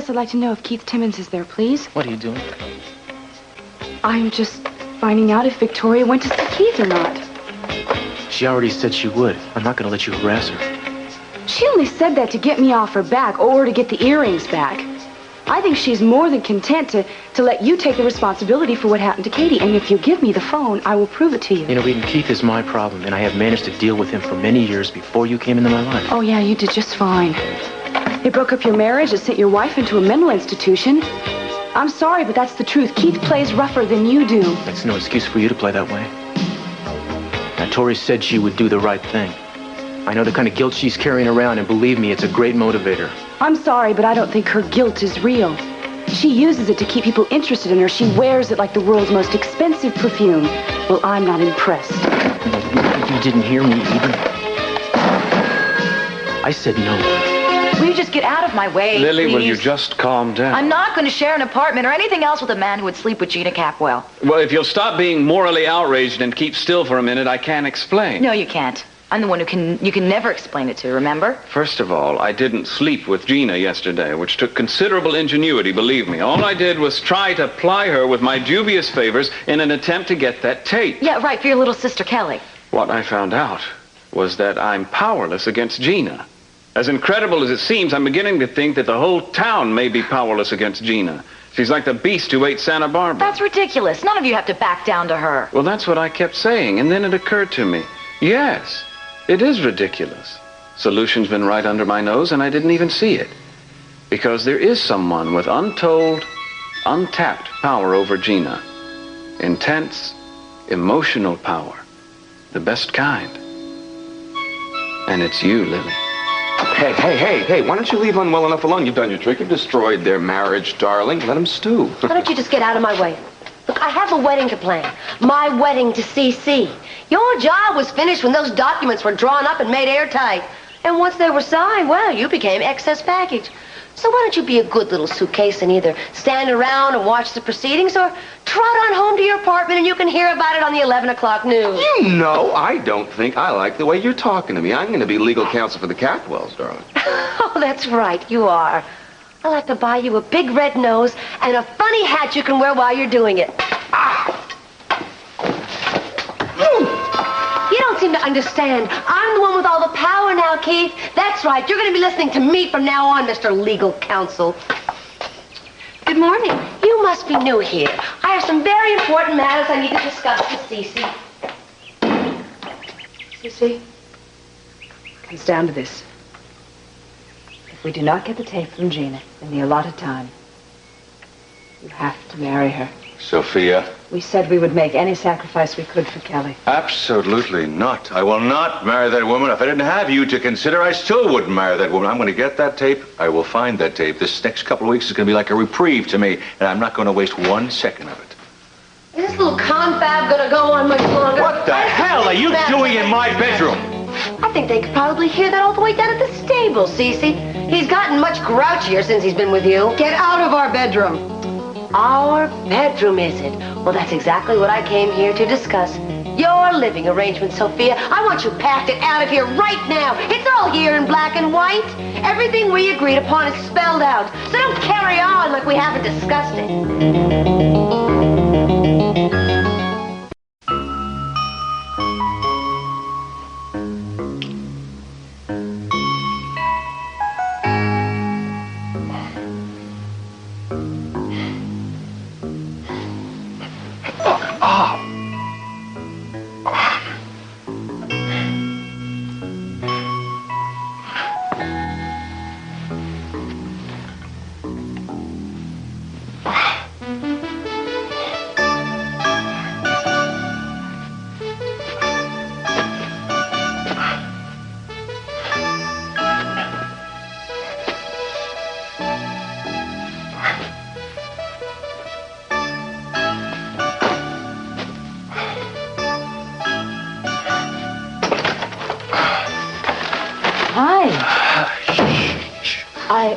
Yes, I'd like to know if Keith Timmons is there, please. What are you doing? I'm just finding out if Victoria went to see Keith or not. She already said she would. I'm not going to let you harass her. She only said that to get me off her back or to get the earrings back. I think she's more than content to let you take the responsibility for what happened to Katie. And if you give me the phone, I will prove it to you. You know, Eden, Keith is my problem, and I have managed to deal with him for many years before you came into my life. Oh, yeah, you did just fine. They broke up your marriage and sent your wife into a mental institution. I'm sorry, but that's the truth. Keith plays rougher than you do. That's no excuse for you to play that way. Now, Tori said she would do the right thing. I know the kind of guilt she's carrying around, and believe me, it's a great motivator. I'm sorry, but I don't think her guilt is real. She uses it to keep people interested in her. She wears it like the world's most expensive perfume. Well, I'm not impressed. You didn't hear me, Eden. I said no. Will you just get out of my way, Lily, please? will you just calm down? I'm not going to share an apartment or anything else with a man who would sleep with Gina Capwell. Well, if you'll stop being morally outraged and keep still for a minute, I can explain. No, you can't. I'm the one you can never explain it to, remember? First of all, I didn't sleep with Gina yesterday, which took considerable ingenuity, believe me. All I did was try to ply her with my dubious favors in an attempt to get that tape. Yeah, right, for your little sister Kelly. What I found out was that I'm powerless against Gina. As incredible as it seems, I'm beginning to think that the whole town may be powerless against Gina. She's like the beast who ate Santa Barbara. That's ridiculous. None of you have to back down to her. Well, that's what I kept saying, and then it occurred to me. Yes, it is ridiculous. Solution's been right under my nose, and I didn't even see it. Because there is someone with untold, untapped power over Gina. Intense, emotional power. The best kind. And it's you, Lily. Hey, why don't you leave Unwell Enough alone? You've done your trick. You've destroyed their marriage, darling. Let them stew. Why don't you just get out of my way? Look, I have a wedding to plan. My wedding to CC. Your job was finished when those documents were drawn up and made airtight. And once they were signed, well, you became excess baggage. So why don't you be a good little suitcase and either stand around and watch the proceedings or trot on home to your apartment and you can hear about it on the 11 o'clock news. You know, I don't think I like the way you're talking to me. I'm going to be legal counsel for the Capwells, darling. Oh, that's right, you are. I'll have to buy you a big red nose and a funny hat you can wear while you're doing it. You don't seem to understand. I'm the one with all the power now, Keith. That's right. You're going to be listening to me from now on, Mr. Legal Counsel. Good morning. You must be new here. I have some very important matters I need to discuss with Cece. Cece, it comes down to this. If we do not get the tape from Gina in the allotted time, you have to marry her. Sophia. We said we would make any sacrifice we could for Kelly. Absolutely not. I will not marry that woman. If I didn't have you to consider, I still wouldn't marry that woman. I'm going to get that tape. I will find that tape. This next couple of weeks is going to be like a reprieve to me, and I'm not going to waste 1 second of it. Is this little confab going to go on much longer? What the hell are you doing in my bedroom? I think they could probably hear that all the way down at the stable, Cece. He's gotten much grouchier since he's been with you. Get out of our bedroom. Our bedroom, is it? Well, that's exactly what I came here to discuss. Your living arrangement, Sophia. I want you packed it out of here right now. It's all here in black and white. Everything we agreed upon is spelled out. So don't carry on like we haven't discussed it.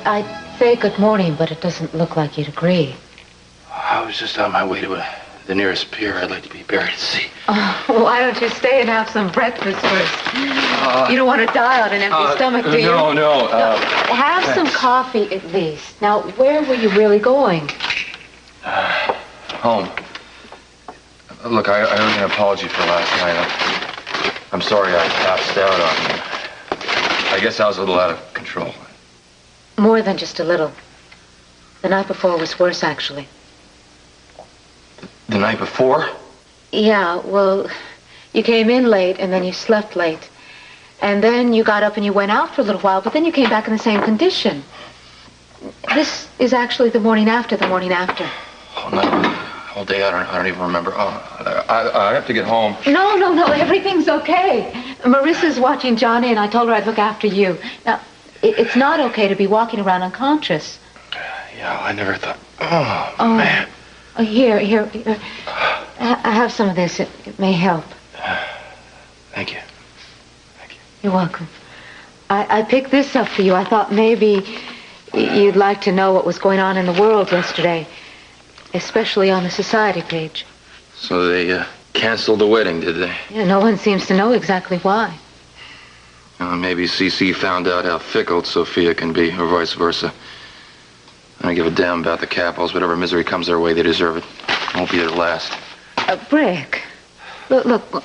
I'd say good morning, but it doesn't look like you'd agree. I was just on my way to a the nearest pier. I'd like to be buried at sea. Oh, why don't you stay and have some breakfast first? You don't want to die on an empty stomach, do you? No. Have some coffee at least. Now, where were you really going? Home. Look, I owe you an apology for last night. I'm sorry I passed out on you. I guess I was a little out of control. More than just a little. The night before was worse, actually. The night before? Yeah, well, you came in late and then you slept late. And then you got up and you went out for a little while, but then you came back in the same condition. This is actually the morning after the morning after. Oh, no. Whole day, I don't even remember. Oh, I have to get home. No, everything's okay. Marissa's watching Johnny, and I told her I'd look after you. Now, it's not okay to be walking around unconscious. Yeah, I never thought. Oh, man. Here. I have some of this. It may help. Thank you. You're welcome. I picked this up for you. I thought maybe you'd like to know what was going on in the world yesterday, especially on the society page. So they canceled the wedding, did they? Yeah, no one seems to know exactly why. Maybe CC found out how fickle Sophia can be, or vice versa. I don't give a damn about the Capitals. Whatever misery comes their way, they deserve it. It won't be their last. Brick. Look.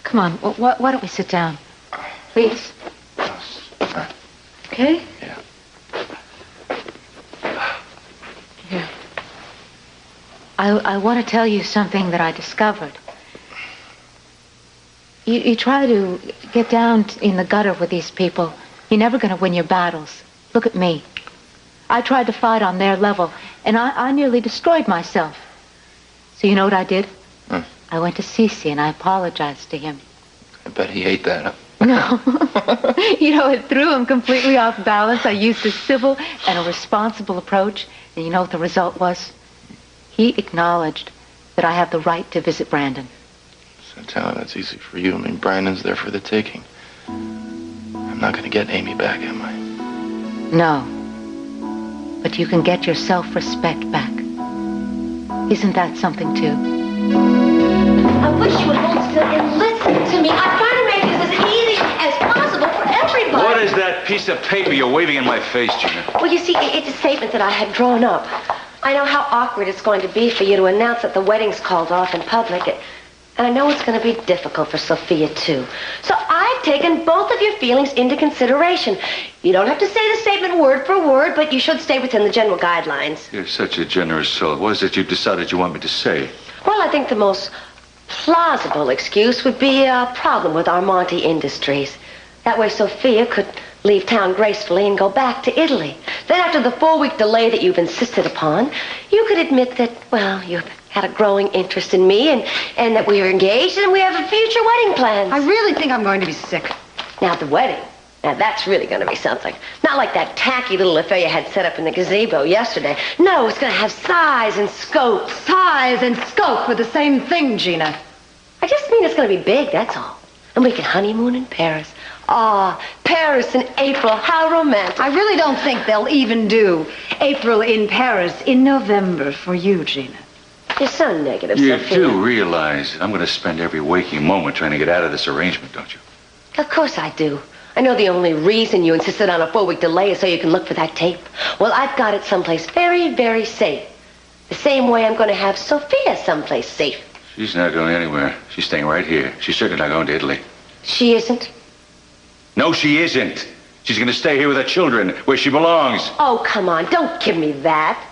Come on. Why don't we sit down? Please. Okay? Yeah. Here. I want to tell you something that I discovered. You try to get down in the gutter with these people. You're never going to win your battles. Look at me. I tried to fight on their level, and I nearly destroyed myself. So you know what I did? I went to Cece, and I apologized to him. I bet he ate that, huh? No. It threw him completely off balance. I used a civil and a responsible approach, and you know what the result was? He acknowledged that I have the right to visit Brandon. So tell him that's easy for you. I mean, Brandon's there for the taking. I'm not going to get Amy back, am I? No. But you can get your self-respect back. Isn't that something, too? I wish you would hold still and listen to me. I'm trying to make this as easy as possible for everybody. What is that piece of paper you're waving in my face, Gina? Well, you see, it's a statement that I had drawn up. I know how awkward it's going to be for you to announce that the wedding's called off in public. And I know it's going to be difficult for Sophia, too. So I've taken both of your feelings into consideration. You don't have to say the statement word for word, but you should stay within the general guidelines. You're such a generous soul. What is it you've decided you want me to say? Well, I think the most plausible excuse would be a problem with Armonti Industries. That way Sophia could leave town gracefully and go back to Italy. Then after the 4-week delay that you've insisted upon, you could admit that, well, you've had a growing interest in me and that we are engaged and we have a future wedding plans. I really think I'm going to be sick. Now, the wedding. Now, that's really going to be something. Not like that tacky little affair you had set up in the gazebo yesterday. No, it's going to have size and scope. Size and scope were the same thing, Gina. I just mean it's going to be big, that's all. And we can honeymoon in Paris. Ah, Paris in April. How romantic. I really don't think they'll even do April in Paris in November for you, Gina. You're so negative, You Sophia. do realize I'm going to spend every waking moment trying to get out of this arrangement, don't you? Of course I do. I know the only reason you insisted on a 4-week delay is so you can look for that tape. Well, I've got it someplace very, very safe. The same way I'm going to have Sophia someplace safe. She's not going anywhere. She's staying right here. She's certainly not going to Italy. She isn't? No, she isn't. She's going to stay here with her children, where she belongs. Oh, come on. Don't give me that.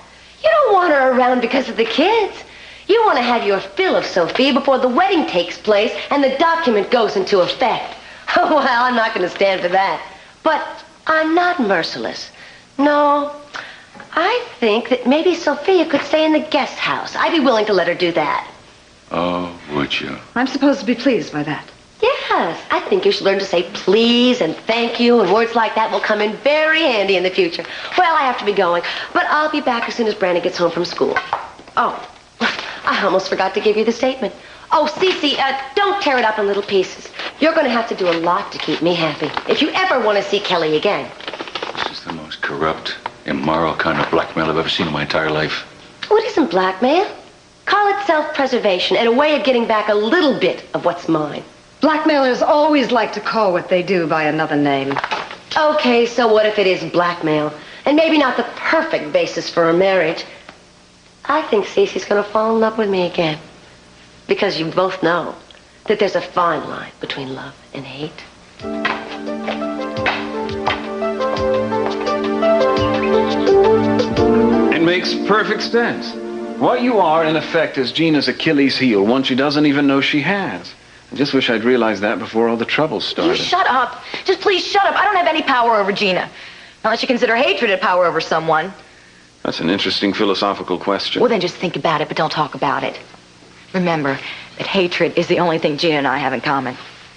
You don't want her around because of the kids. You want to have your fill of Sophia before the wedding takes place and the document goes into effect. Oh, well, I'm not going to stand for that. But I'm not merciless. No, I think that maybe Sophia could stay in the guest house. I'd be willing to let her do that. Oh, would you? I'm supposed to be pleased by that. Yes, I think you should learn to say please and thank you, and words like that will come in very handy in the future. Well, I have to be going, but I'll be back as soon as Brandon gets home from school. Oh, I almost forgot to give you the statement. Oh, Cece, don't tear it up in little pieces. You're going to have to do a lot to keep me happy if you ever want to see Kelly again. This is the most corrupt, immoral kind of blackmail I've ever seen in my entire life. Oh, it isn't blackmail. Call it self-preservation and a way of getting back a little bit of what's mine. Blackmailers always like to call what they do by another name. Okay, so what if it is blackmail? And maybe not the perfect basis for a marriage. I think Cece's gonna fall in love with me again. Because you both know that there's a fine line between love and hate. It makes perfect sense. What you are, in effect, is Gina's Achilles heel, one she doesn't even know she has. I just wish I'd realized that before all the trouble started. You shut up. Just please shut up. I don't have any power over Gina. Unless you consider hatred a power over someone. That's an interesting philosophical question. Well, then just think about it, but don't talk about it. Remember that hatred is the only thing Gina and I have in common.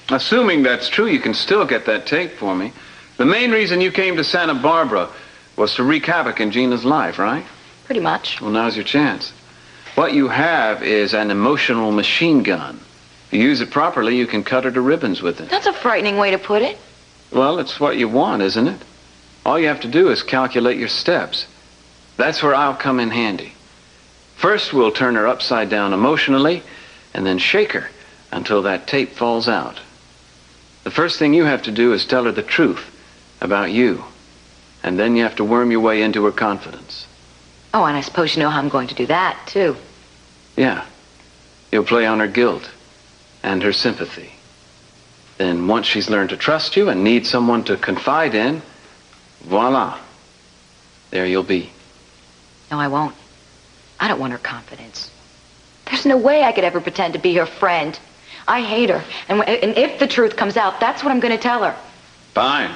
Assuming that's true, you can still get that tape for me. The main reason you came to Santa Barbara was to wreak havoc in Gina's life, right? Pretty much. Well, now's your chance. What you have is an emotional machine gun. If you use it properly, you can cut her to ribbons with it. That's a frightening way to put it. Well, it's what you want, isn't it? All you have to do is calculate your steps. That's where I'll come in handy. First, we'll turn her upside down emotionally, and then shake her until that tape falls out. The first thing you have to do is tell her the truth about you. And then you have to worm your way into her confidence. Oh, and I suppose you know how I'm going to do that, too. Yeah. You'll play on her guilt and her sympathy. Then once she's learned to trust you and needs someone to confide in, voila. There you'll be. No, I won't. I don't want her confidence. There's no way I could ever pretend to be her friend. I hate her. And if the truth comes out, that's what I'm going to tell her. Fine.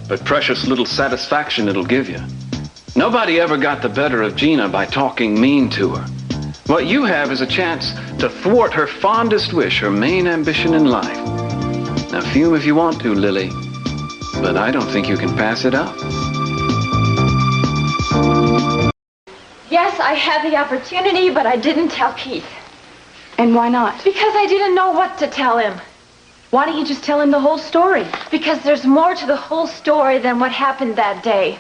But precious little satisfaction it'll give you. Nobody ever got the better of Gina by talking mean to her. What you have is a chance to thwart her fondest wish, her main ambition in life. Now fume if you want to, Lily, but I don't think you can pass it up. Yes, I had the opportunity, but I didn't tell Keith. And why not? Because I didn't know what to tell him. Why don't you just tell him the whole story? Because there's more to the whole story than what happened that day.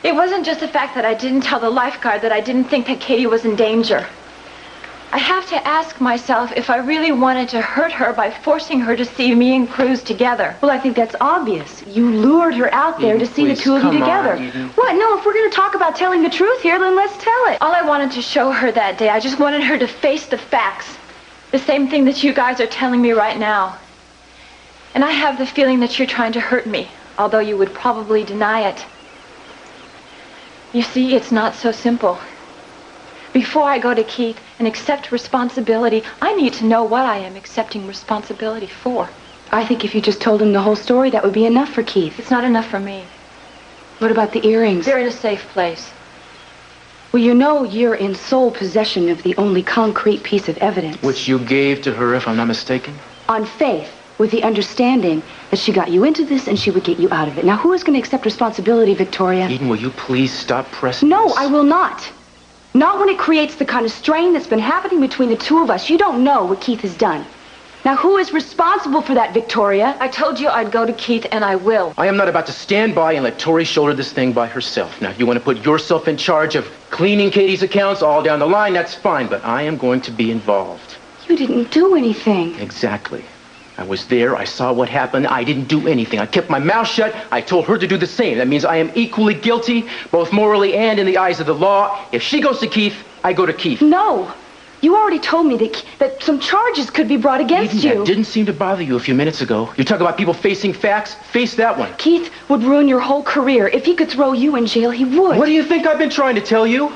It wasn't just the fact that I didn't tell the lifeguard that I didn't think that Katie was in danger. I have to ask myself if I really wanted to hurt her by forcing her to see me and Cruz together. Well, I think that's obvious. You lured her out there to see the two of you together. What? No, if we're going to talk about telling the truth here, then let's tell it. All I wanted to show her that day, I just wanted her to face the facts. The same thing that you guys are telling me right now. And I have the feeling that you're trying to hurt me, although you would probably deny it. You see, it's not so simple. Before I go to Keith and accept responsibility, I need to know what I am accepting responsibility for. I think if you just told him the whole story, that would be enough for Keith. It's not enough for me. What about the earrings? They're in a safe place. Well, you know you're in sole possession of the only concrete piece of evidence. Which you gave to her, if I'm not mistaken? On faith, with the understanding that she got you into this and she would get you out of it. Now, who is going to accept responsibility, Victoria? Eden, will you please stop pressing No, this? I will not. Not when it creates the kind of strain that's been happening between the two of us. You don't know what Keith has done. Now, who is responsible for that, Victoria? I told you I'd go to Keith, and I will. I am not about to stand by and let Tori shoulder this thing by herself. Now, if you want to put yourself in charge of cleaning Katie's accounts all down the line, that's fine, but I am going to be involved. You didn't do anything. Exactly. I was there, I saw what happened, I didn't do anything. I kept my mouth shut, I told her to do the same. That means I am equally guilty, both morally and in the eyes of the law. If she goes to Keith, I go to Keith. No. You already told me that some charges could be brought against Eden, you. that didn't seem to bother you a few minutes ago. You talk about people facing facts, face that one. Keith would ruin your whole career. If he could throw you in jail, he would. What do you think I've been trying to tell you?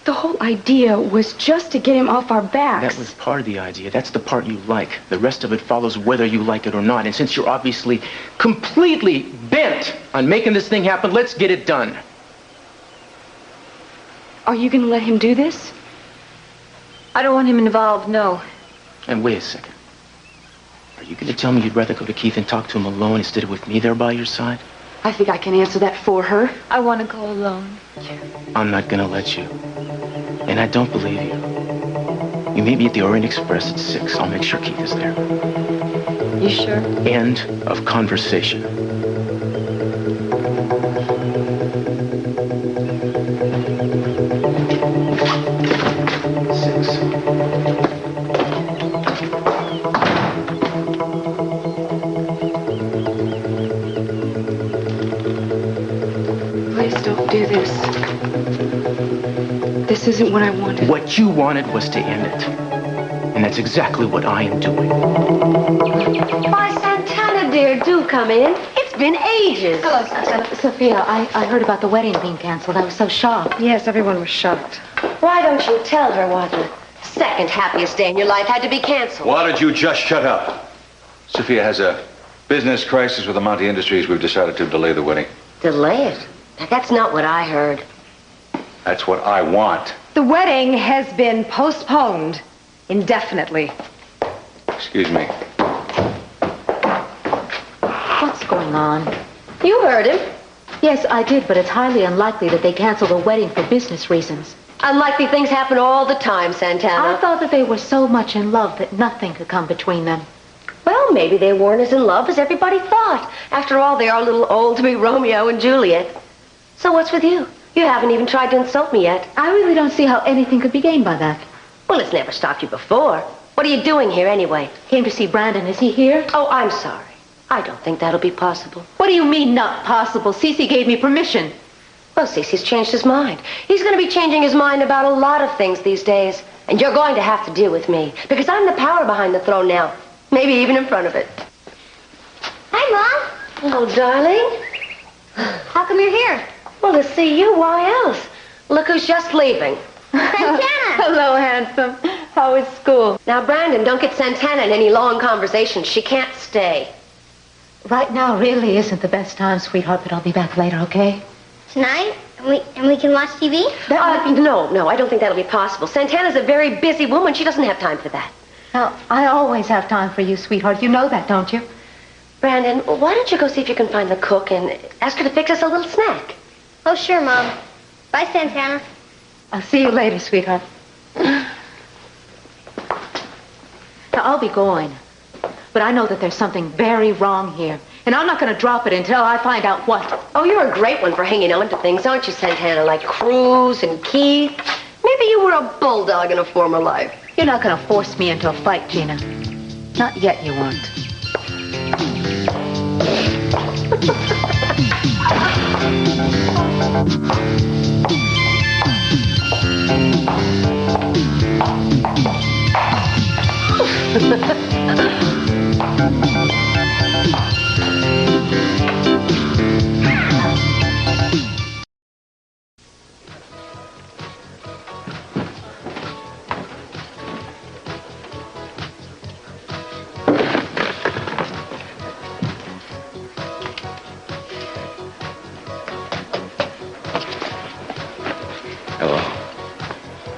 The whole idea was just to get him off our backs. That was part of the idea. That's the part you like. The rest of it follows whether you like it or not. And since you're obviously completely bent on making this thing happen, let's get it done. Are you going to let him do this? I don't want him involved, no. And wait a second. Are you going to tell me you'd rather go to Keith and talk to him alone instead of with me there by your side? I think I can answer that for her. I want to go alone. I'm not going to let you. And I don't believe you. You meet me at the Orient Express at 6. I'll make sure Keith is there. You sure? End of conversation. This isn't what I wanted. What you wanted was to end it. And that's exactly what I am doing. Why, Santana, dear, do come in. It's been ages. Hello, Sophia. I heard about the wedding being canceled. I was so shocked. Yes, everyone was shocked. Why don't you tell her why the second happiest day in your life had to be canceled? Why don't you just shut up? Sophia has a business crisis with Amante Industries. We've decided to delay the wedding. Delay it? That's not what I heard. That's what I want. The wedding has been postponed indefinitely. Excuse me. What's going on? You heard him. Yes, I did, but it's highly unlikely that they canceled the wedding for business reasons. Unlikely things happen all the time, I Santana. thought that they were so much in love that nothing could come between them. Well, maybe they weren't as in love as everybody thought. After all, they are a little old to be Romeo and Juliet. So what's with you? You haven't even tried to insult me yet. I really don't see how anything could be gained by that. Well, it's never stopped you before. What are you doing here anyway? Came to see Brandon. Is he here? Oh, I'm sorry. I don't think that'll be possible. What do you mean, not possible? Cece gave me permission. Well, Cece's changed his mind. He's going to be changing his mind about a lot of things these days. And you're going to have to deal with me. Because I'm the power behind the throne now. Maybe even in front of it. Hi, Mom. Oh, darling. How come you're here? Well, to see you. Why else? Look who's just leaving. Santana. Hello, handsome. How is school? Now, Brandon, don't get Santana in any long conversations. She can't stay. Right now really isn't the best time, sweetheart, but I'll be back later, okay? Tonight? And we can watch TV? No, I don't think that'll be possible. Santana's a very busy woman. She doesn't have time for that. Now, I always have time for you, sweetheart. You know that, don't you? Brandon, why don't you go see if you can find the cook and ask her to fix us a little snack? Oh, sure, Mom. Bye, Santana. I'll see you later, sweetheart. Now, I'll be going. But I know that there's something very wrong here. And I'm not going to drop it until I find out what. Oh, you're a great one for hanging on to things, aren't you, Santana? Like Cruz and Keith. Maybe you were a bulldog in a former life. You're not going to force me into a fight, Gina. Not yet, you won't.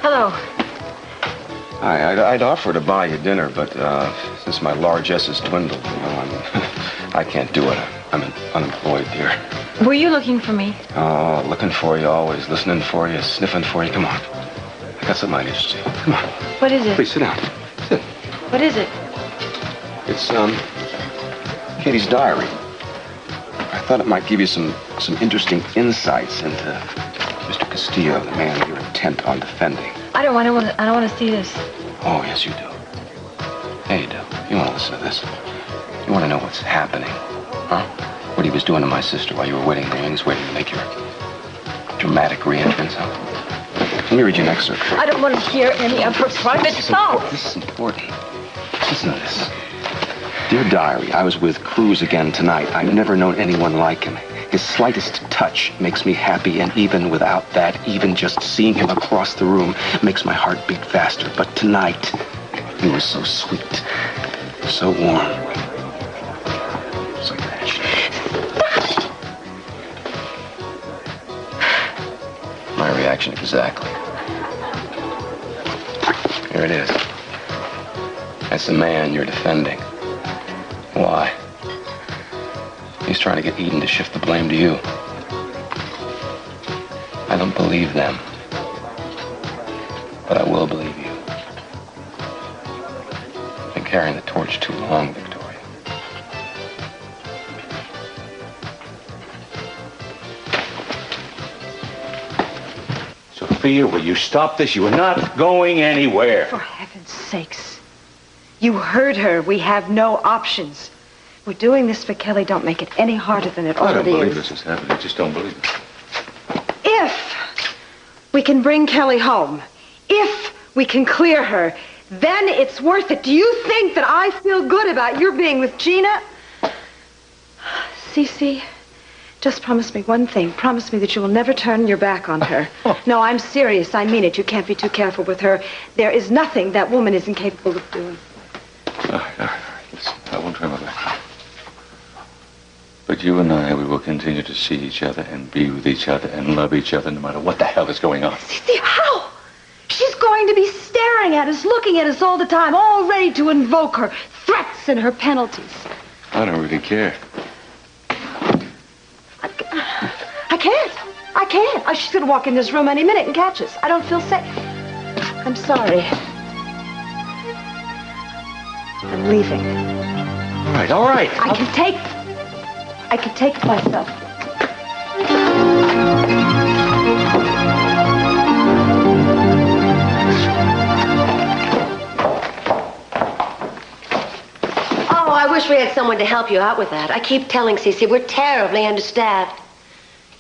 Hello. Hi, I'd offer to buy you dinner, but since my largesse has dwindled, I can't do it. I'm unemployed, dear. Were you looking for me? Oh, looking for you always, listening for you, sniffing for you. Come on. I got something I need to see. Come on. What is it? Please, sit down. Sit. What is it? It's, Katie's diary. I thought it might give you some interesting insights into Mr. Castillo, the man you're intent on defending. I don't want to see this. Oh, yes, you do. Yeah, you do. You want to listen to this. You want to know what's happening, huh? What he was doing to my sister while you were waiting in the wings, waiting to make your dramatic re-entrance, huh? Let me read you an excerpt. I don't want to hear any of her private thoughts. This is important. Listen to this. Dear Diary, I was with Cruz again tonight. I've never known anyone like him. His slightest touch makes me happy, and even without that, even just seeing him across the room makes my heart beat faster. But tonight, he was so sweet, so warm, so passionate. My reaction exactly. Here it is. That's the man you're defending. Why? He's trying to get Eden to shift the blame to you. I don't believe them. But I will believe you. You've been carrying the torch too long, Victoria. Sophia, will you stop this? You are not going anywhere. For heaven's sakes. You heard her. We have no options. We're doing this for Kelly. Don't make it any harder than it I don't already believe is. this is happening. I just don't believe it. If we can bring Kelly home, if we can clear her, then it's worth it. Do you think that I feel good about your being with Gina? Cece, just promise me one thing. Promise me that you will never turn your back on her. No, I'm serious. I mean it. You can't be too careful with her. There is nothing that woman isn't capable of doing. All right. Listen, I won't turn my back. But you and I, we will continue to see each other and be with each other and love each other no matter what the hell is going on. See, how? She's going to be staring at us, looking at us all the time, all ready to invoke her threats and her penalties. I don't really care. I can't. She's going to walk in this room any minute and catch us. I don't feel safe. I'm sorry. I'm leaving. All right. I can take it myself. Oh, I wish we had someone to help you out with that. I keep telling Cece we're terribly understaffed.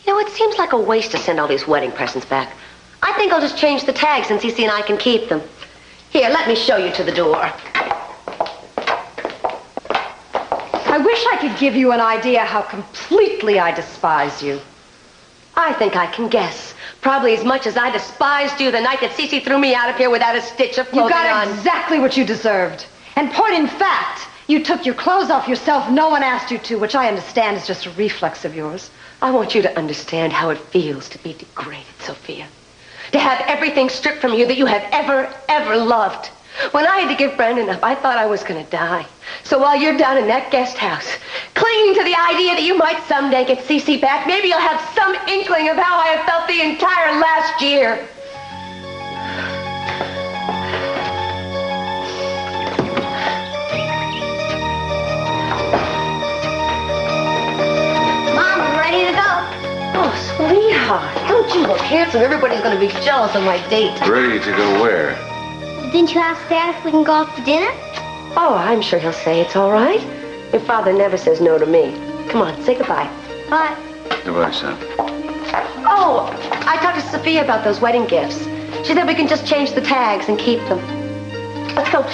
You know, it seems like a waste to send all these wedding presents back. I think I'll just change the tags and Cece and I can keep them. Here, let me show you to the door. I wish I could give you an idea how completely I despise you. I think I can guess. Probably as much as I despised you the night that Cece threw me out of here without a stitch of clothing You got on. exactly what you deserved. And point in fact, you took your clothes off yourself. No one asked you to, which I understand is just a reflex of yours. I want you to understand how it feels to be degraded, Sophia. To have everything stripped from you that you have ever loved. When I had to give Brandon up, I thought I was going to die. So while you're down in that guest house, clinging to the idea that you might someday get Cece back, maybe you'll have some inkling of how I have felt the entire last year. Mom, I'm ready to go. Oh, sweetheart, don't you look handsome? Everybody's going to be jealous of my date. Ready to go where? Didn't you ask Dad if we can go out to dinner? Oh, I'm sure he'll say it's all right. Your father never says no to me. Come on, say goodbye. Bye. Goodbye, son. Oh, I talked to Sophia about those wedding gifts. She said we can just change the tags and keep them. Let's go.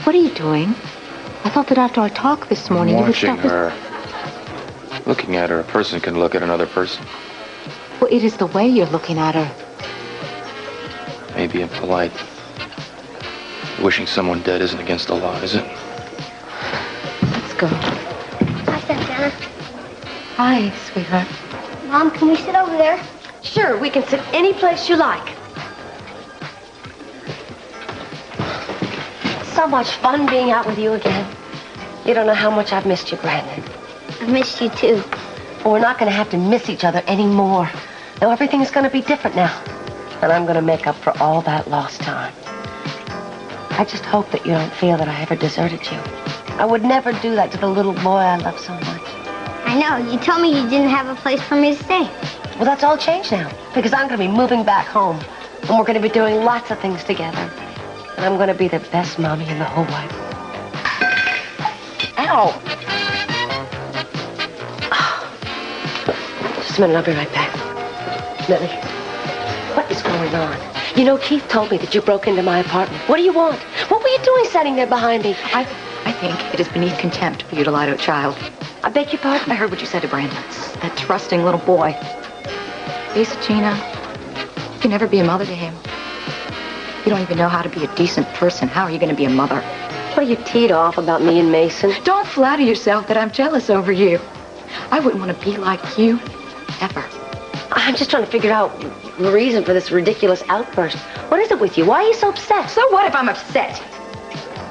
What are you doing? I thought that after our talk this morning, Watching you would stop her. Looking at her. A person can look at another person. Well, it is the way you're looking at her. Maybe impolite. Wishing someone dead isn't against the law, is it? Let's go. Hi, Santana. Hi, sweetheart. Mom, can we sit over there? Sure, we can sit any place you like. So much fun being out with you again. You don't know how much I've missed you, Brandon. I missed you too. Well, we're not going to have to miss each other anymore. Now, everything is going to be different now. And I'm going to make up for all that lost time. I just hope that you don't feel that I ever deserted you. I would never do that to the little boy I love so much. I know. You told me you didn't have a place for me to stay. Well, that's all changed now. Because I'm going to be moving back home. And we're going to be doing lots of things together. And I'm going to be the best mommy in the whole wide world. Ow! Just a minute, I'll be right back. Lily, what is going on? You know, Keith told me that you broke into my apartment. What do you want? What were you doing standing there behind me? I think it is beneath contempt for you to lie to a child. I beg your pardon? I heard what you said to Brandon. That trusting little boy. Lisa, Gina, you can never be a mother to him. You don't even know how to be a decent person. How are you going to be a mother? What are you teed off about me and Mason? Don't flatter yourself that I'm jealous over you. I wouldn't want to be like you, ever. I'm just trying to figure out the reason for this ridiculous outburst. What is it with you? Why are you so upset? So what if I'm upset?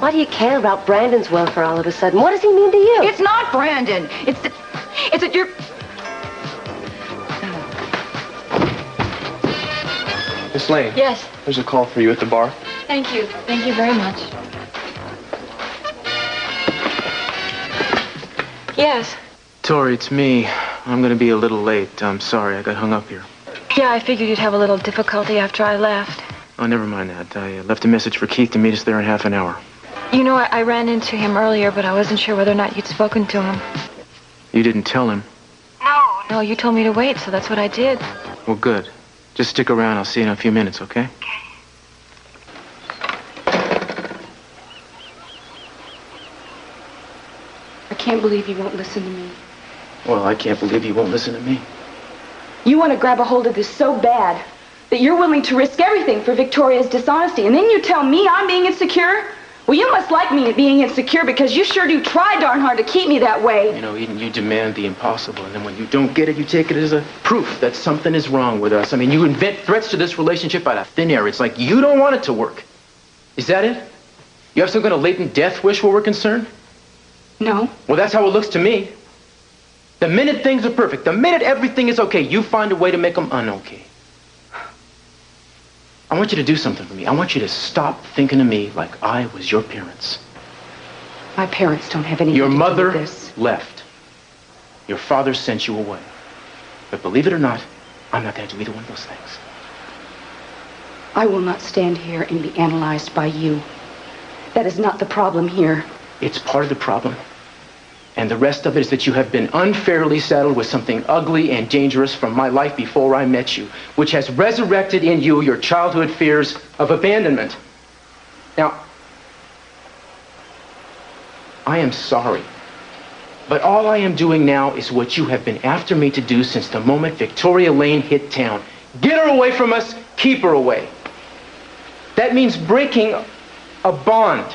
Why do you care about Brandon's welfare all of a sudden? What does he mean to you? It's not Brandon. It's that you're... Miss Lane. Yes. There's a call for you at the bar. Thank you. Thank you very much. Yes. Tori, it's me. I'm gonna be a little late. I'm sorry, I got hung up here. Yeah, I figured you'd have a little difficulty after I left. Oh, never mind that. I left a message for Keith to meet us there in half an hour. You know, I ran into him earlier, but I wasn't sure whether or not you'd spoken to him. You didn't tell him? No, you told me to wait, so that's what I did. Well, good. Just stick around. I'll see you in a few minutes, okay? I can't believe you won't listen to me. Well, I can't believe you won't listen to me. You want to grab a hold of this so bad that you're willing to risk everything for Victoria's dishonesty, and then you tell me I'm being insecure? Well, you must like me being insecure because you sure do try darn hard to keep me that way. You know, Eden, you demand the impossible, and then when you don't get it, you take it as a proof that something is wrong with us. I mean, you invent threats to this relationship out of thin air. It's like you don't want it to work. Is that it? You have some kind of latent death wish where we're concerned? No. Well, that's how it looks to me. The minute things are perfect, the minute everything is okay, you find a way to make them un-okay. I want you to do something for me. I want you to stop thinking of me like I was your parents. My parents don't have anything Your to do mother with this. left. Your father sent you away. But believe it or not, I'm not going to do either one of those things. I will not stand here and be analyzed by you. That is not the problem here. It's part of the problem. And the rest of it is that you have been unfairly saddled with something ugly and dangerous from my life before I met you, which has resurrected in you your childhood fears of abandonment. Now, I am sorry, but all I am doing now is what you have been after me to do since the moment Victoria Lane hit town. Get her away from us, keep her away. That means breaking a bond,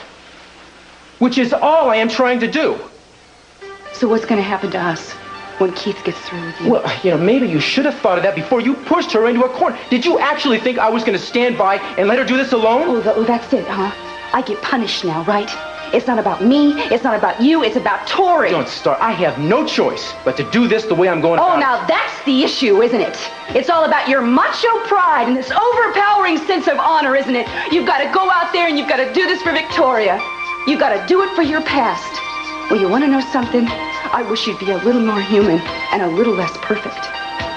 which is all I am trying to do. So what's going to happen to us when Keith gets through with you? Well, you know, maybe you should have thought of that before you pushed her into a corner. Did you actually think I was going to stand by and let her do this alone? Oh, that's it, huh? I get punished now, right? It's not about me. It's not about you. It's about Tori. Don't start. I have no choice but to do this the way I'm going about it. Now that's the issue, isn't it? It's all about your macho pride and this overpowering sense of honor, isn't it? You've got to go out there and you've got to do this for Victoria. You've got to do it for your past. Well, you want to know something? I wish you'd be a little more human and a little less perfect.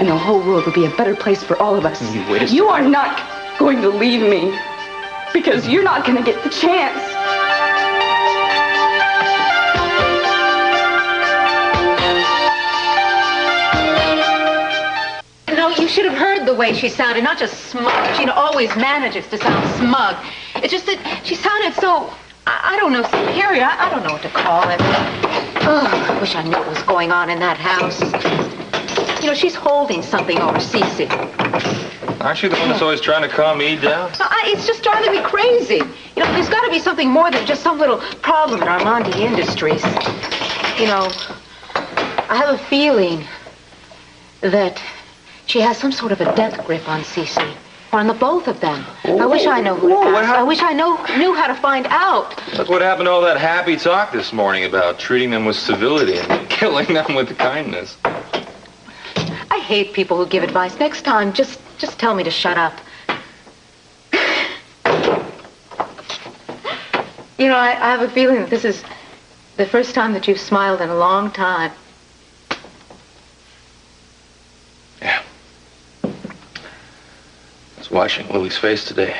And the whole world would be a better place for all of us. You are not going to leave me because you're not going to get the chance. You know, you should have heard the way she sounded, not just smug. She always manages to sound smug. It's just that she sounded so... I don't know, superior. I don't know what to call it. Oh, I wish I knew what was going on in that house. You know, she's holding something over Cece. Aren't you the one that's always trying to calm me down? It's just driving me crazy. You know, there's got to be something more than just some little problem at Armandi Industries. You know, I have a feeling that she has some sort of a death grip on Cece. On the both of them. I wish I knew who to ask. I wish I knew how to find out. Look what happened to all that happy talk this morning about treating them with civility and killing them with kindness. I hate people who give advice. Next time, just tell me to shut up. You know, I have a feeling that this is the first time that you've smiled in a long time. Yeah. I was watching Lily's face today.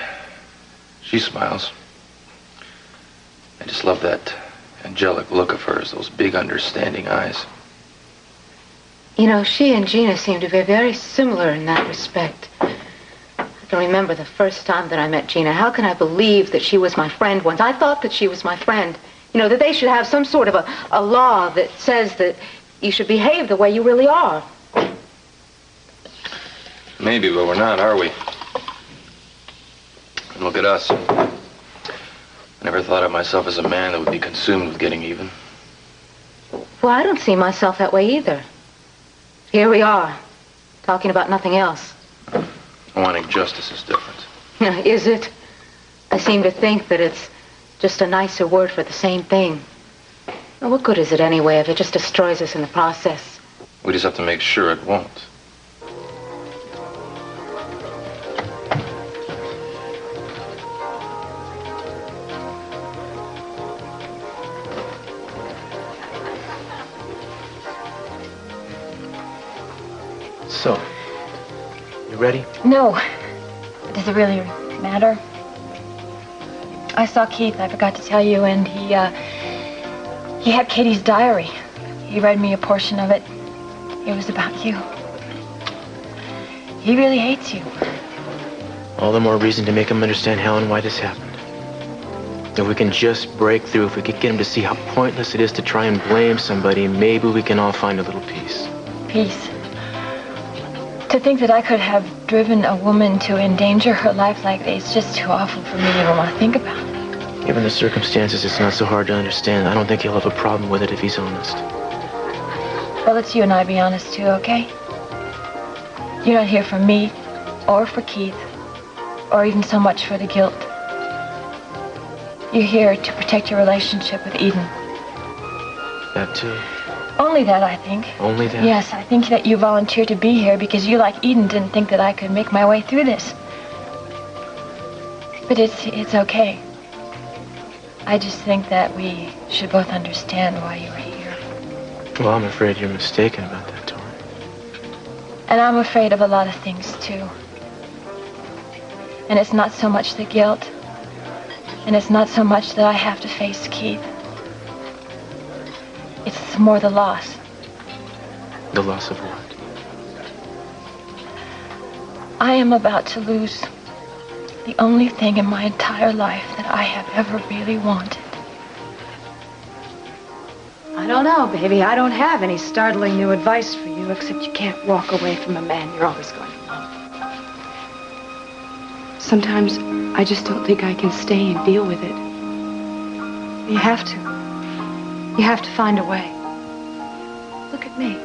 She smiles. I just love that angelic look of hers, those big understanding eyes. You know, she and Gina seem to be very similar in that respect. I can remember the first time that I met Gina. How can I believe that she was my friend once? I thought that she was my friend. You know, that they should have some sort of a law that says that you should behave the way you really are. Maybe, but we're not, are we? And look at us. I never thought of myself as a man that would be consumed with getting even. Well, I don't see myself that way either. Here we are, talking about nothing else. Wanting justice is different. Is it? I seem to think that it's Just a nicer word for the same thing. Well, what good is it anyway if it just destroys us in the process? We just have to make sure it won't. So, you ready? No. Does it really matter? I saw Keith, I forgot to tell you, and he had Katie's diary. He read me a portion of it. It was about you. He really hates you. All the more reason to make him understand how and why this happened. If we can just break through, if we could get him to see how pointless it is to try and blame somebody, maybe we can all find a little peace. Peace. To think that I could have driven a woman to endanger her life like this, it's just too awful for me to even want to think about it. Given the circumstances, it's not so hard to understand. I don't think he'll have a problem with it if he's honest. Well, let's you and I be honest too, okay? You're not here for me, or for Keith, or even so much for the guilt. You're here to protect your relationship with Eden. That too. Only that, I think. Only that? Yes, I think that you volunteered to be here because you, like Eden, didn't think that I could make my way through this. But it's okay. I just think that we should both understand why you were here. Well, I'm afraid you're mistaken about that, Tori. And I'm afraid of a lot of things, too. And it's not so much the guilt. And it's not so much that I have to face Keith. It's more the loss. The loss of what? I am about to lose the only thing in my entire life that I have ever really wanted. I don't know, baby. I don't have any startling new advice for you, except you can't walk away from a man you're always going to love. Sometimes I just don't think I can stay and deal with it. You have to. You have to find a way. Look at me.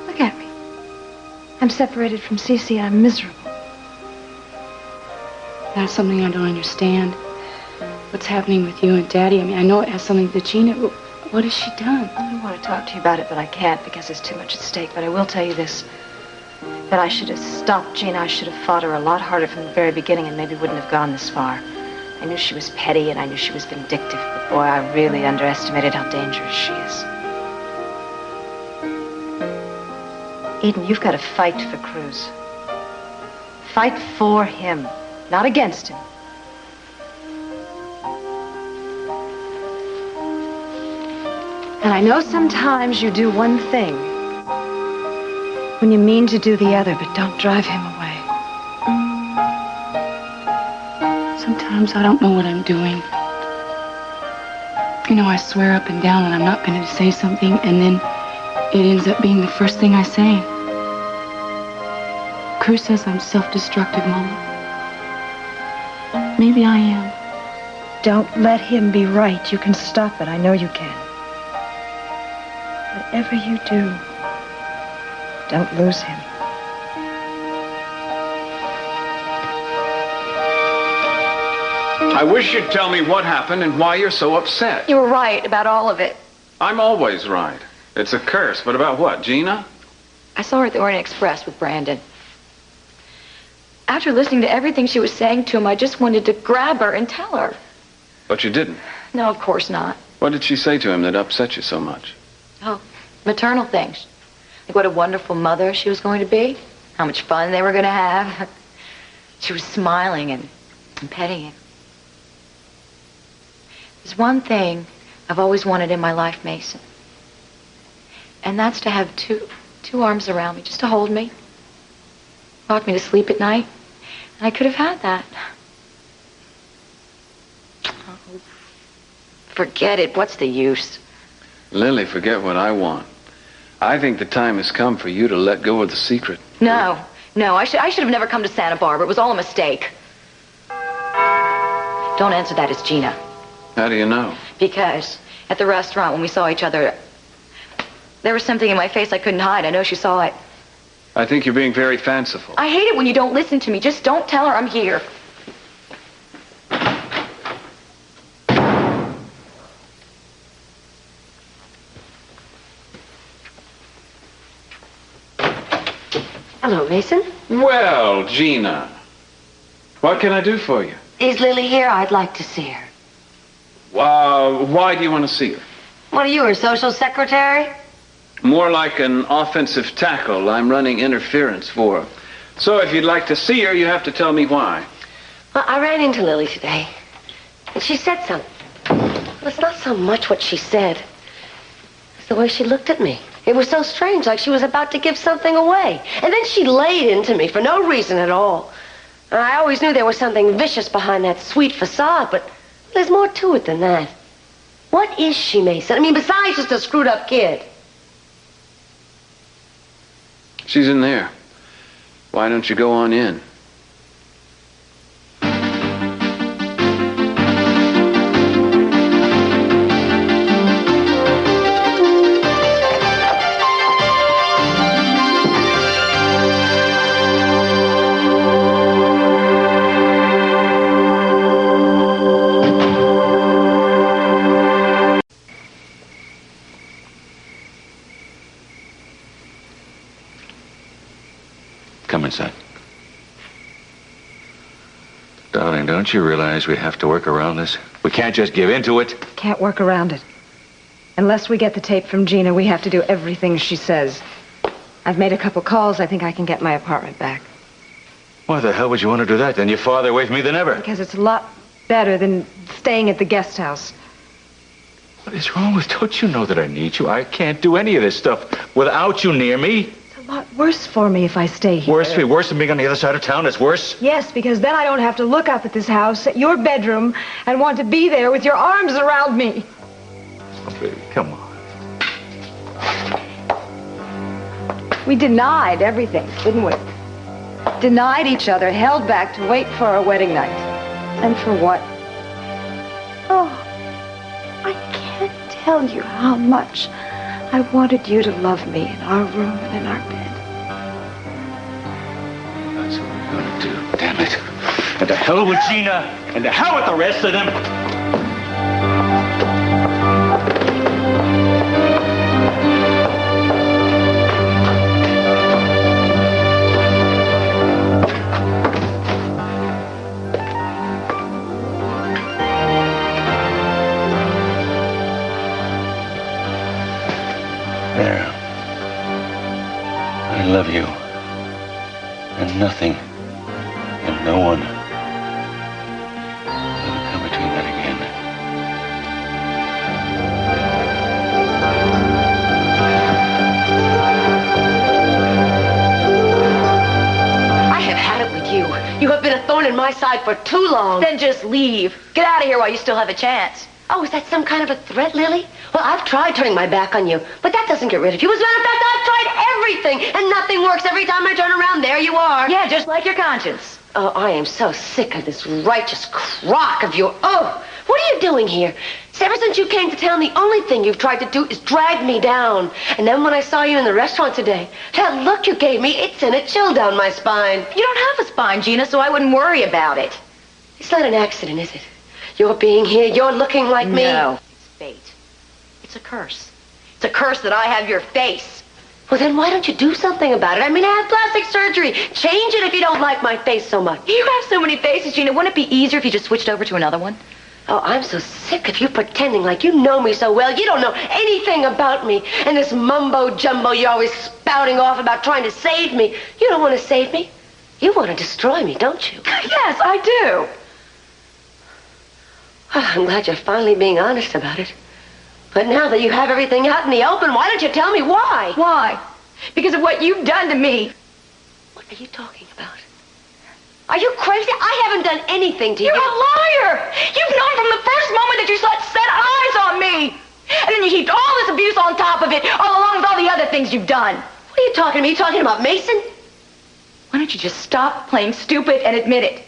Look at me. I'm separated from Cece and I'm miserable. That's something I don't understand. What's happening with you and Daddy? I mean, I know it has something to Gina, but what has she done? I don't want to talk to you about it, but I can't because there's too much at stake. But I will tell you this, that I should have stopped Gina. I should have fought her a lot harder from the very beginning and maybe wouldn't have gone this far. I knew she was petty and I knew she was vindictive, but boy, I really underestimated how dangerous she is. Eden, you've got to fight for Cruz. Fight for him, not against him. And I know sometimes you do one thing when you mean to do the other, but don't drive him away. Sometimes I don't know what I'm doing. You know, I swear up and down that I'm not going to say something, and then it ends up being the first thing I say. Cruz says I'm self-destructive, Mama. Maybe I am. Don't let him be right. You can stop it. I know you can. Whatever you do, don't lose him. I wish you'd tell me what happened and why you're so upset. You were right about all of it. I'm always right. It's a curse, but about what, Gina? I saw her at the Orient Express with Brandon. After listening to everything she was saying to him, I just wanted to grab her and tell her. But you didn't. No, of course not. What did she say to him that upset you so much? Oh, maternal things. Like what a wonderful mother she was going to be. How much fun they were going to have. She was smiling and petting him. There's one thing I've always wanted in my life, Mason. And that's to have two arms around me, just to hold me. Rock me to sleep at night. And I could have had that. Oh, forget it. What's the use? Lily, forget what I want. I think the time has come for you to let go of the secret. No. I should have never come to Santa Barbara. It was all a mistake. Don't answer that, it's Gina. How do you know? Because at the restaurant when we saw each other, there was something in my face I couldn't hide. I know she saw it. I think you're being very fanciful. I hate it when you don't listen to me. Just don't tell her I'm here. Hello, Mason. Well, Gina, what can I do for you? Is Lily here? I'd like to see her. Why do you want to see her? What are you, her social secretary? More like an offensive tackle. I'm running interference for her. So if you'd like to see her, you have to tell me why. Well, I ran into Lily today, and she said something. Well, it's not so much what she said. It's the way she looked at me. It was so strange, like she was about to give something away. And then she laid into me for no reason at all. I always knew there was something vicious behind that sweet facade, but there's more to it than that. What is she, Mason? I mean, besides just a screwed-up kid. She's in there. Why don't you go on in? Come inside. Darling, don't you realize we have to work around this? We can't just give in to it. Can't work around it. Unless we get the tape from Gina, we have to do everything she says. I've made a couple calls. I think I can get my apartment back. Why the hell would you want to do that? Then you're farther away from me than ever. Because it's a lot better than staying at the guest house. What is wrong with... Don't you know that I need you? I can't do any of this stuff without you near me. It's a lot worse for me if I stay here. Worse than being on the other side of town? It's worse? Yes, because then I don't have to look up at this house, at your bedroom, and want to be there with your arms around me. Oh, baby, come on. We denied everything, didn't we? Denied each other, held back to wait for our wedding night. And for what? Oh, I can't tell you how much I wanted you to love me in our room and in our bed. That's what we're gonna do, damn it. And to hell with Gina, and to hell with the rest of them. There. I love you. And nothing and no one will come between that again. I have had it with you. You have been a thorn in my side for too long. Then just leave. Get out of here while you still have a chance. Oh, is that some kind of a threat, Lily? Well, I've tried turning my back on you, but that doesn't get rid of you. As a matter of fact, I've tried everything, and nothing works. Every time I turn around, there you are. Yeah, just like your conscience. Oh, I am so sick of this righteous crock of your... Oh, what are you doing here? Ever since you came to town, the only thing you've tried to do is drag me down. And then when I saw you in the restaurant today, that look you gave me, it sent a chill down my spine. You don't have a spine, Gina, so I wouldn't worry about it. It's not an accident, is it? You're being here, you're looking like me. No, it's fate. It's a curse. It's a curse that I have your face. Well, then why don't you do something about it? I mean, I have plastic surgery. Change it if you don't like my face so much. You have so many faces, Gina. Wouldn't it be easier if you just switched over to another one? Oh, I'm so sick of you pretending like you know me so well. You don't know anything about me. And this mumbo-jumbo you're always spouting off about trying to save me. You don't want to save me. You want to destroy me, don't you? Yes, I do. Oh, I'm glad you're finally being honest about it. But now that you have everything out in the open, why don't you tell me why? Why? Because of what you've done to me. What are you talking about? Are you crazy? I haven't done anything to you. You're a liar! You've known from the first moment that you set eyes on me! And then you heaped all this abuse on top of it, all along with all the other things you've done. What are you talking to me? You talking about Mason? Why don't you just stop playing stupid and admit it?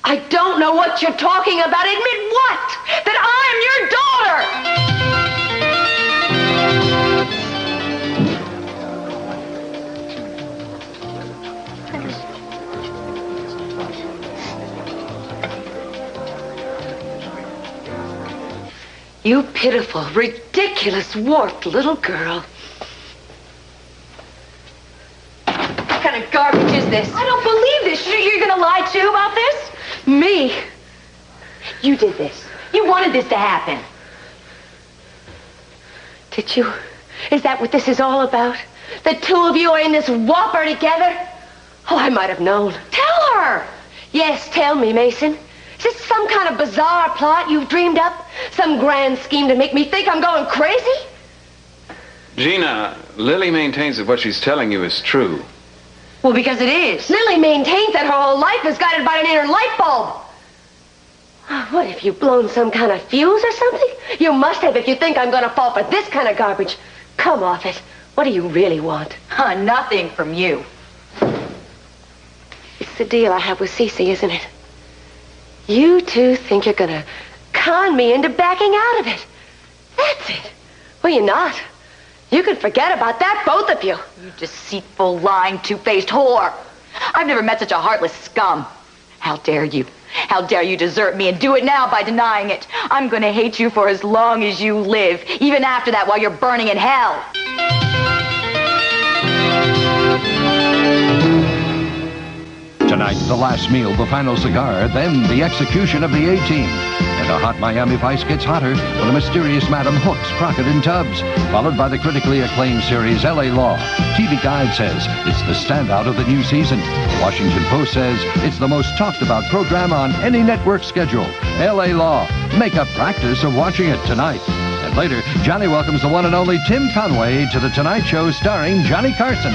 I don't know what you're talking about. Admit what? That I'm your daughter! You pitiful, ridiculous, warped little girl. What kind of garbage this? I don't believe this. You're going to lie too about this? Me? You did this. You wanted this to happen. Did you? Is that what this is all about? The two of you are in this whopper together? Oh, I might have known. Tell her! Yes, tell me, Mason. Is this some kind of bizarre plot you've dreamed up? Some grand scheme to make me think I'm going crazy? Gina, Lily maintains that what she's telling you is true. Well, because it is. Lily maintains that her whole life is guided by an inner light bulb. What, have you blown some kind of fuse or something? You must have if you think I'm going to fall for this kind of garbage. Come off it. What do you really want? Nothing from you. It's the deal I have with Cece, isn't it? You two think you're going to con me into backing out of it. That's it. Well, you're not. You can forget about that, both of you. You deceitful, lying, two-faced whore. I've never met such a heartless scum. How dare you? How dare you desert me and do it now by denying it? I'm going to hate you for as long as you live, even after that while you're burning in hell. Tonight, the last meal, the final cigar, then the execution of the A-Team. And a hot Miami Vice gets hotter when a mysterious madam hooks Crockett and Tubbs, followed by the critically acclaimed series L.A. Law. TV Guide says it's the standout of the new season. The Washington Post says it's the most talked about program on any network schedule. L.A. Law. Make a practice of watching it tonight. And later, Johnny welcomes the one and only Tim Conway to The Tonight Show starring Johnny Carson.